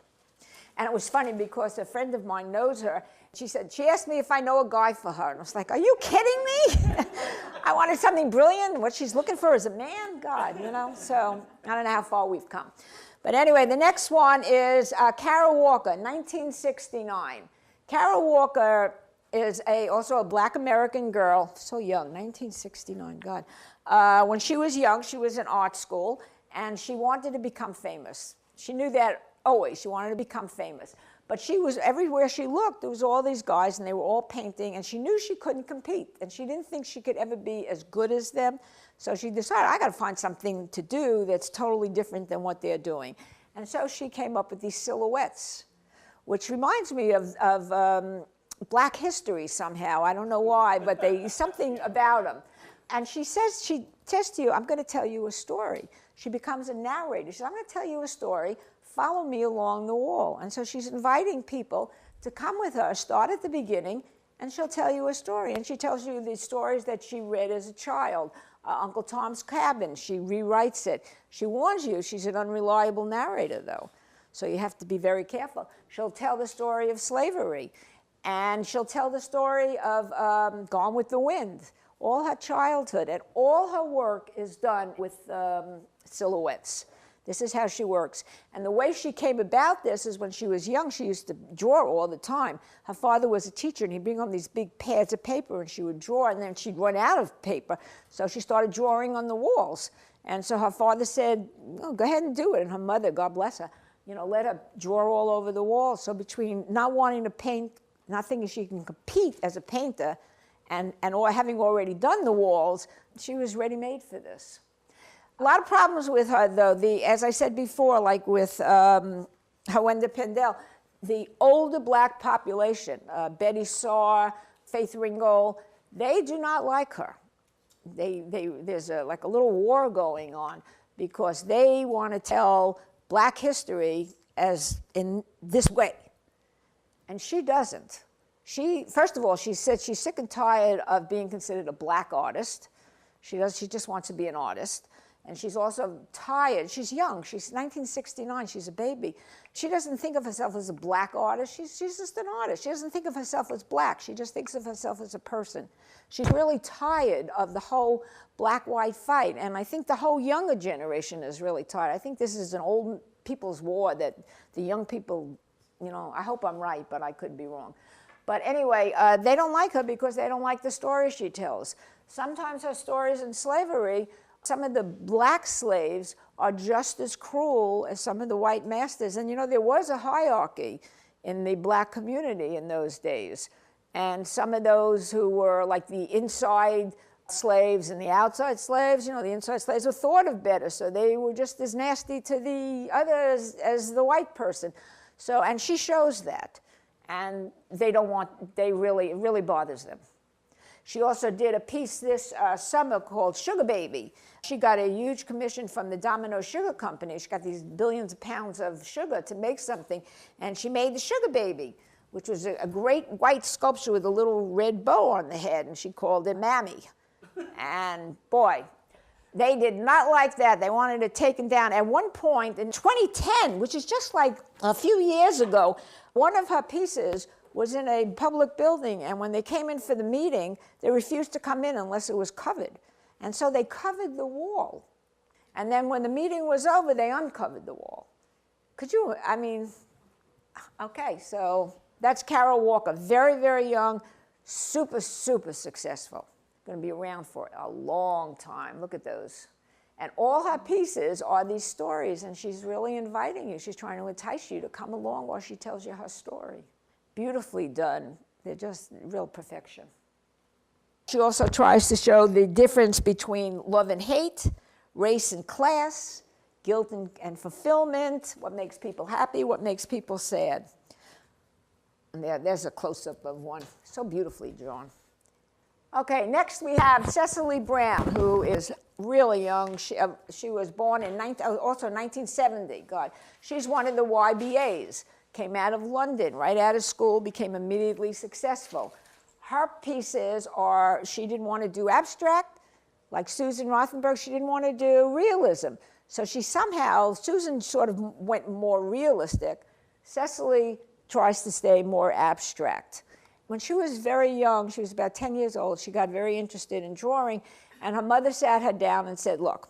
And it was funny because a friend of mine knows her. She asked me if I know a guy for her. And I was like, are you kidding me? I wanted something brilliant. What she's looking for is a man? God, you know. So I don't know how far we've come. But anyway, the next one is Carol Walker, 1969. Carol Walker is also a black American girl, so young, 1969, God. When she was young, she was in art school, and she wanted to become famous. She knew that always, she wanted to become famous. But she was, everywhere she looked, there was all these guys, and they were all painting, and she knew she couldn't compete, and she didn't think she could ever be as good as them. So she decided, I got to find something to do that's totally different than what they're doing. And so she came up with these silhouettes, which reminds me of Black history somehow. I don't know why, but something about them. And she says to you, I'm going to tell you a story. She becomes a narrator. She says, I'm going to tell you a story. Follow me along the wall. And so she's inviting people to come with her, start at the beginning, and she'll tell you a story. And she tells you the stories that she read as a child. Uncle Tom's Cabin, she rewrites it. She warns you she's an unreliable narrator, though. So you have to be very careful. She'll tell the story of slavery. And she'll tell the story of Gone with the Wind, all her childhood. And all her work is done with silhouettes. This is how she works. And the way she came about this is when she was young, she used to draw all the time. Her father was a teacher, and he'd bring home these big pads of paper, and she would draw, and then she'd run out of paper. So she started drawing on the walls. And so her father said, oh, go ahead and do it. And her mother, God bless her, let her draw all over the walls. So between not wanting to paint, not thinking she can compete as a painter, and having already done the walls, she was ready-made for this. A lot of problems with her, though. As I said before, like with Hawenda Pendel, the older black population, Betty Saar, Faith Ringgold, they do not like her. There's like a little war going on because they want to tell black history as in this way. And she doesn't. First of all, she said she's sick and tired of being considered a black artist. She just wants to be an artist. And she's also tired. She's young. She's 1969. She's a baby. She doesn't think of herself as a black artist. She's just an artist. She doesn't think of herself as black. She just thinks of herself as a person. She's really tired of the whole black-white fight. And I think the whole younger generation is really tired. I think this is an old people's war that the young people, I hope I'm right, but I could be wrong. But anyway, they don't like her because they don't like the stories she tells. Sometimes her stories in slavery, some of the black slaves are just as cruel as some of the white masters. And there was a hierarchy in the black community in those days. And some of those who were like the inside slaves and the outside slaves, the inside slaves were thought of better. So they were just as nasty to the others as the white person. And she shows that. And it really bothers them. She also did a piece this summer called Sugar Baby. She got a huge commission from the Domino Sugar Company. She got these billions of pounds of sugar to make something, and she made the Sugar Baby, which was a great white sculpture with a little red bow on the head, and she called it Mammy. And boy, they did not like that. They wanted it taken down. At one point in 2010, which is just like a few years ago, one of her pieces was in a public building, and when they came in for the meeting, they refused to come in unless it was covered. And so they covered the wall. And then when the meeting was over, they uncovered the wall. Okay, so that's Carol Walker. Very, very young, super, super successful. Going to be around for a long time. Look at those. And all her pieces are these stories, and she's really inviting you. She's trying to entice you to come along while she tells you her story. Beautifully done. They're just real perfection. She also tries to show the difference between love and hate, race and class, guilt and fulfillment, what makes people happy, what makes people sad. And there's a close-up of one. So beautifully drawn. Okay, next we have Cecily Brown, who is really young. She was born in 1970. God, she's one of the YBAs. Came out of London, right out of school, became immediately successful. Her pieces she didn't want to do abstract, like Susan Rothenberg, she didn't want to do realism. So Susan sort of went more realistic. Cecily tries to stay more abstract. When she was very young, she was about 10 years old, she got very interested in drawing, and her mother sat her down and said, look,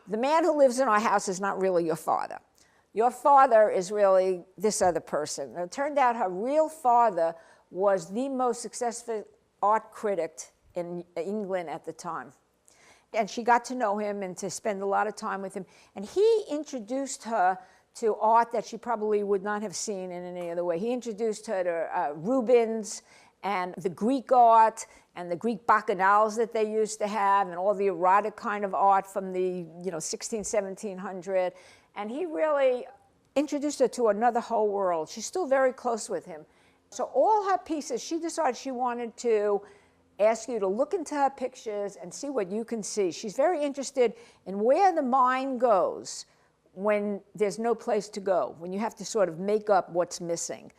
the man who lives in our house is not really your father. your father is really this other person. It turned out her real father was the most successful art critic in England at the time. And she got to know him and to spend a lot of time with him. And he introduced her to art that she probably would not have seen in any other way. He introduced her to Rubens and the Greek art and the Greek bacchanals that they used to have and all the erotic kind of art from the 1700. And he really introduced her to another whole world. She's still very close with him. So all her pieces, she decided she wanted to ask you to look into her pictures and see what you can see. She's very interested in where the mind goes when there's no place to go, when you have to sort of make up what's missing.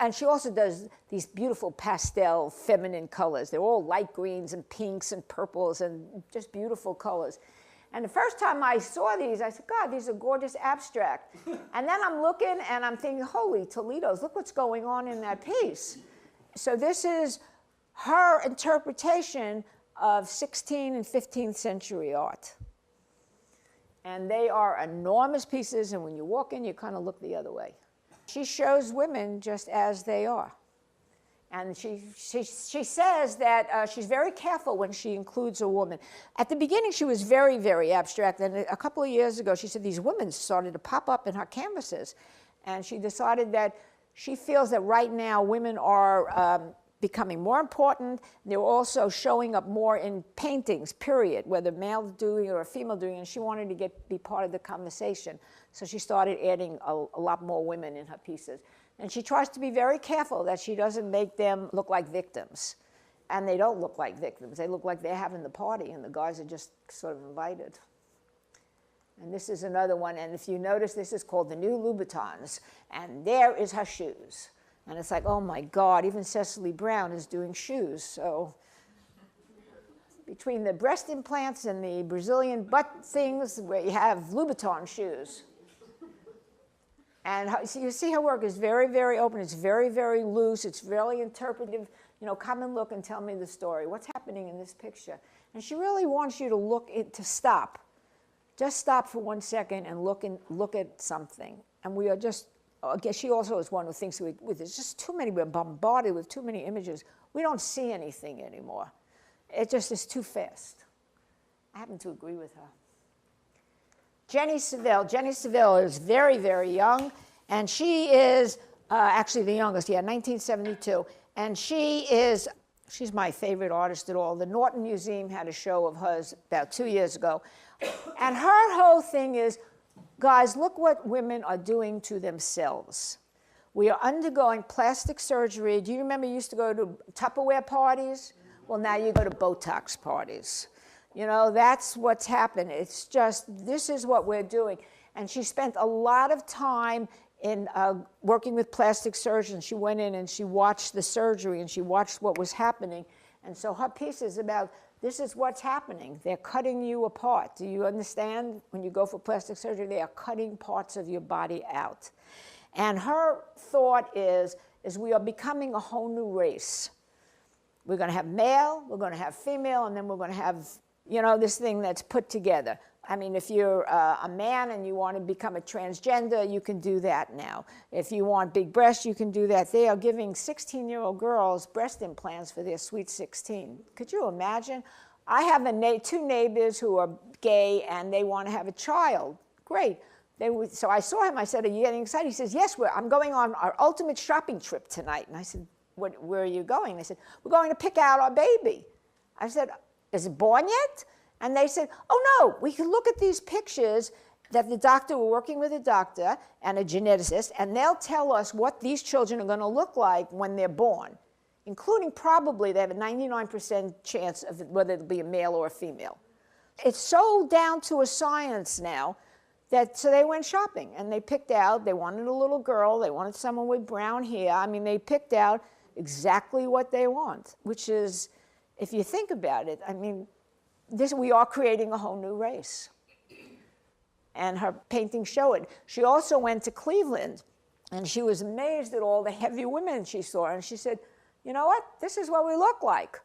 And she also does these beautiful pastel feminine colors. They're all light greens and pinks and purples and just beautiful colors. And the first time I saw these, I said, God, these are gorgeous abstract. And then I'm looking and I'm thinking, holy Toledo's, look what's going on in that piece. So this is her interpretation of 16th and 15th century art. And they are enormous pieces, and when you walk in, you kind of look the other way. She shows women just as they are. And she says that she's very careful when she includes a woman. At the beginning, she was very, very abstract. And a couple of years ago, she said these women started to pop up in her canvases. And she decided that she feels that right now women are becoming more important. They're also showing up more in paintings, period, whether male doing it or a female doing it. And she wanted to be part of the conversation. So she started adding a lot more women in her pieces. And she tries to be very careful that she doesn't make them look like victims. And they don't look like victims. They look like they're having the party, and the guys are just sort of invited. And this is another one. And if you notice, this is called the New Louboutins. And there is her shoes. And it's like, oh, my God, even Cecily Brown is doing shoes. So between the breast implants and the Brazilian butt things, where you have Louboutin shoes. And so you see her work is very, very open. It's very, very loose. It's very interpretive. Come and look and tell me the story. What's happening in this picture? And she really wants you to stop. Just stop for 1 second and look at something. And we are just, again, she also is one who thinks there's just too many, we're bombarded with too many images. We don't see anything anymore. It just is too fast. I happen to agree with her. Jenny Seville. Jenny Seville is very, very young, and she is actually the youngest, 1972. And she's my favorite artist at all. The Norton Museum had a show of hers about 2 years ago. And her whole thing is, guys, look what women are doing to themselves. We are undergoing plastic surgery. Do you remember you used to go to Tupperware parties? Well, now you go to Botox parties. That's what's happened. It's just, this is what we're doing. And she spent a lot of time in working with plastic surgeons. She went in and she watched the surgery and she watched what was happening. And so her piece is about, this is what's happening. They're cutting you apart. Do you understand? When you go for plastic surgery, they are cutting parts of your body out. And her thought is we are becoming a whole new race. We're going to have male, we're going to have female, and then we're going to have this thing that's put together. I mean, if you're a man and you want to become a transgender, you can do that now. If you want big breasts, you can do that. They are giving 16-year-old girls breast implants for their sweet 16. Could you imagine? I have two neighbors who are gay and they want to have a child. Great. So I saw him. I said, are you getting excited? He says, yes, I'm going on our ultimate shopping trip tonight. And I said, where are you going? They said, we're going to pick out our baby. I said, is it born yet? And they said, oh, no, we can look at these pictures that we're working with a doctor and a geneticist, and they'll tell us what these children are going to look like when they're born, including probably they have a 99% chance of whether it'll be a male or a female. It's so down to a science now so they went shopping, and they picked out, they wanted a little girl, they wanted someone with brown hair. I mean, they picked out exactly what they want, which is, if you think about it, I mean, we are creating a whole new race. And her paintings show it. She also went to Cleveland, and she was amazed at all the heavy women she saw. And she said, you know what? This is what we look like.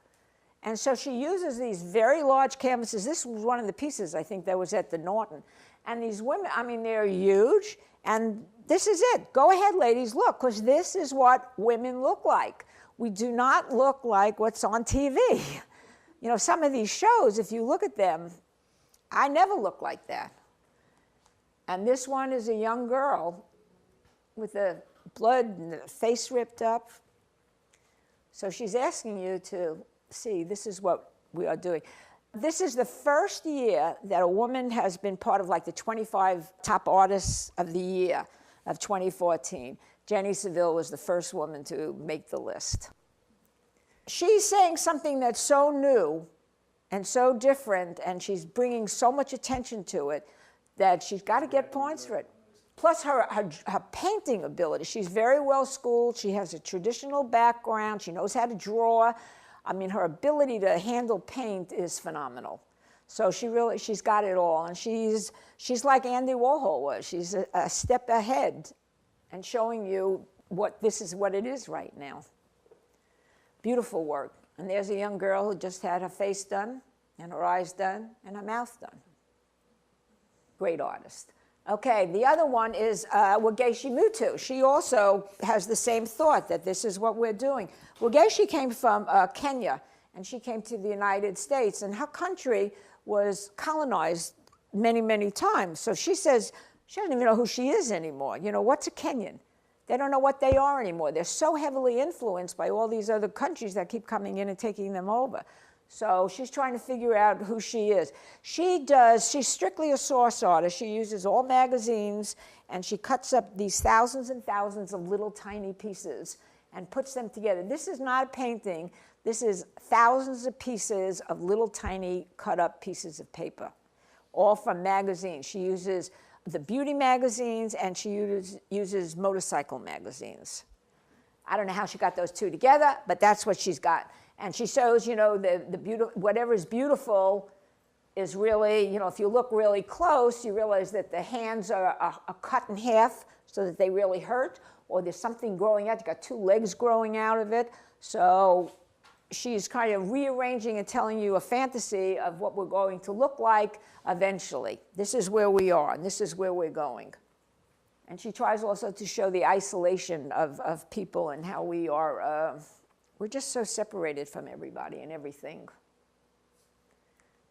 And so she uses these very large canvases. This was one of the pieces, I think, that was at the Norton. And these women, I mean, they're huge. And this is it. Go ahead, ladies, look, because this is what women look like. We do not look like what's on TV. You know, some of these shows, if you look at them, I never look like that. And this one is a young girl with the blood and the face ripped up. So she's asking you to see, this is what we are doing. This is the first year that a woman has been part of like the 25 top artists of the year of 2014. Jenny Seville was the first woman to make the list. She's saying something that's so new and so different, and she's bringing so much attention to it that she's got to get points for it. Plus her painting ability. She's very well schooled. She has a traditional background. She knows how to draw. I mean, her ability to handle paint is phenomenal. So she's got it all. And she's like Andy Warhol was. She's a step ahead and showing you this is what it is right now. Beautiful work. And there's a young girl who just had her face done and her eyes done and her mouth done. Great artist. Okay, the other one is Wageshi Mutu. She also has the same thought that this is what we're doing. Wageshi came from Kenya, and she came to the United States, and her country was colonized many, many times. So she says she doesn't even know who she is anymore. You know, what's a Kenyan? They don't know what they are anymore. They're so heavily influenced by all these other countries that keep coming in and taking them over. So she's trying to figure out who she is. She's strictly a source artist. She uses all magazines, and she cuts up these thousands and thousands of little tiny pieces and puts them together. This is not a painting. This is thousands of pieces of little tiny cut up pieces of paper, all from magazines. She uses the beauty magazines, and she uses motorcycle magazines. I don't know how she got those two together, but that's what she's got. And she shows, you know, whatever is beautiful is really, you know, if you look really close, you realize that the hands are cut in half so that they really hurt, or there's something growing out. You've got two legs growing out of it. So she's kind of rearranging and telling you a fantasy of what we're going to look like eventually. This is where we are, and this is where we're going. And she tries also to show the isolation of people and how we are, we're just so separated from everybody and everything.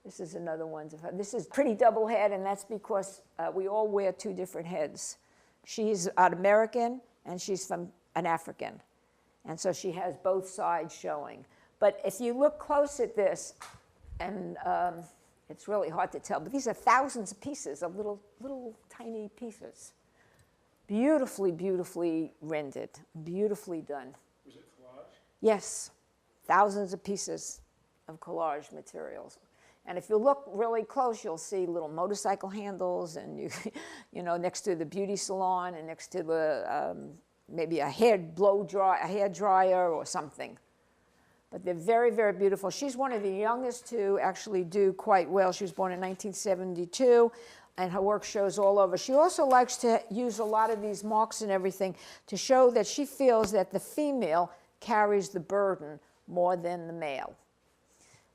This is another one. This is pretty double head, and that's because we all wear two different heads. She's an American, and she's from an African. And so she has both sides showing. But if you look close at this, and it's really hard to tell, but these are thousands of pieces of little tiny pieces. Beautifully, beautifully rendered, beautifully done. Was it collage? Yes, thousands of pieces of collage materials. And if you look really close, you'll see little motorcycle handles, and you know, next to the beauty salon, and next to the maybe a hair dryer or something. But they're very, very beautiful. She's one of the youngest to actually do quite well. She was born in 1972, and her work shows all over. She also likes to use a lot of these marks and everything to show that she feels that the female carries the burden more than the male.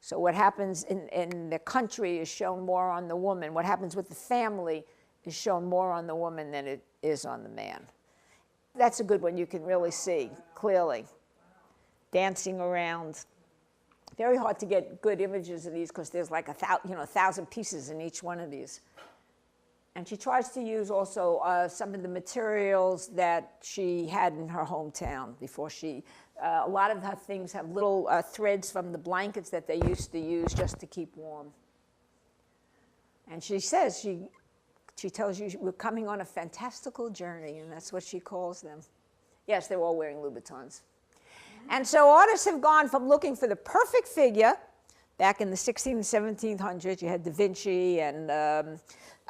So what happens in the country is shown more on the woman. What happens with the family is shown more on the woman than it is on the man. That's a good one you can really see clearly. Dancing around. Very hard to get good images of these because there's like 1,000 pieces in each one of these. And she tries to use also some of the materials that she had in her hometown before she, a lot of her things have little threads from the blankets that they used to use just to keep warm. And she says, she tells you we're coming on a fantastical journey, and that's what she calls them. Yes, they're all wearing Louboutins. And so artists have gone from looking for the perfect figure. Back in the 16th and 1700s, you had Da Vinci and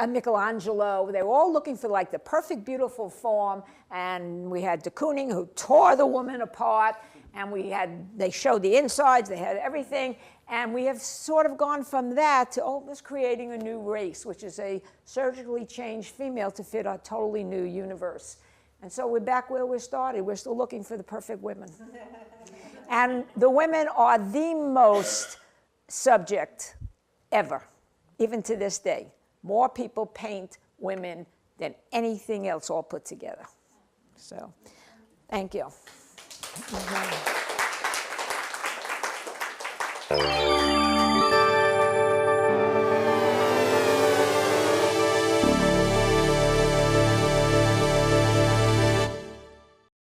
Michelangelo. They were all looking for like the perfect, beautiful form. And we had de Kooning, who tore the woman apart. And they showed the insides, they had everything. And we have sort of gone from that to almost creating a new race, which is a surgically changed female to fit a totally new universe. And so we're back where we started. We're still looking for the perfect women. And the women are the most subject ever, even to this day. more people paint women than anything else all put together. So, thank you.